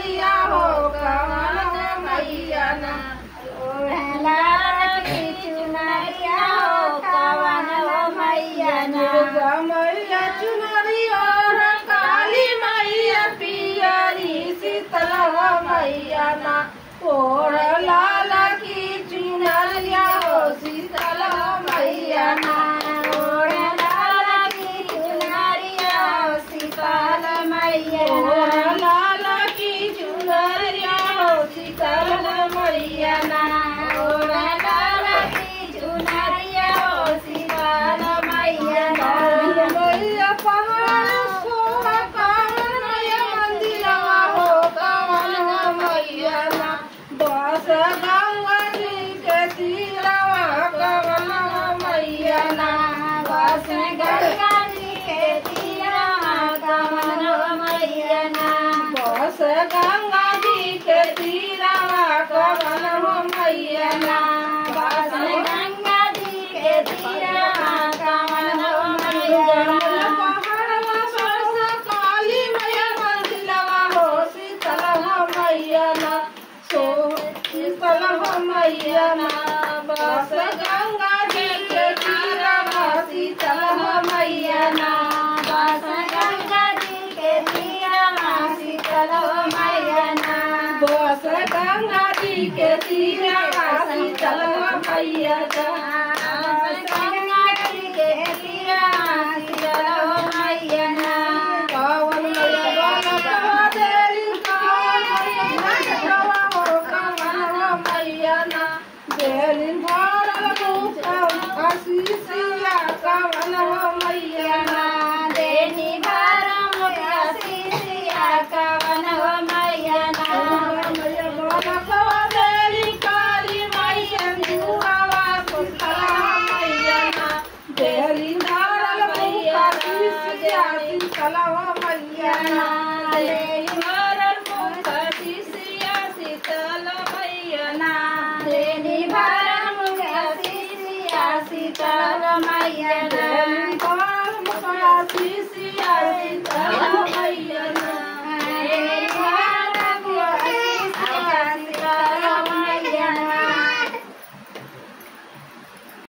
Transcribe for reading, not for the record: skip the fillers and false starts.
चुनरिया हो कवन मैया ना लाल की चुनरिया हो कवन मैया ना दुर्गा मैया चुनरिया काली मैया पियरी शीतल मैया ना ओढ़ लाल की चुनरिया हो शीतल मैया ना ओढ़ लाल की चुनरिया हो शीतल मैया ओढ़ लाल की चुनरिया हो शीतल मैया ना ओढ़ लाल की चुनरिया हो शीतल मैया ना मैया पहाड़ सोहा कावन मैया मंदिरवा हो कावन मैया ना बस गंगा जी के तीरवा कावन मैया ना बस गंगा जी के तीरवा कवन मैया ना बस गंगा जी के तीरवा कावन मैया ना बस गंगा जी के तीरवा कवन मैया ना पहाड़वा सरसा काली मैया मंदिरवा हो शीतल मैया ना सो शीतल मैया ना बस गंगा जी के तीरवा शीतल मैया ना बस गंगा जी के तीरवा शीतल मैया ना बस गंगा जी के तीरवा शीतल मैया ना बस गंगा जी के तीरवा शीतल मैया ना कावन मैया बालकवा देली कावन मैया हो कावन मैया ना देली भरल भूखा आशीषिया कावन मैया ना देनी भरम आशीषिया कवन मैया ना मैया बालकवा देली काली मैया जुआवा शीतला मैया ना देली भरल भूखा आशीषिया शीतला मैया ना देनी भरम आशीषिया शीतल मैया ना देनी भरम आशीषिया शीतल मैया ना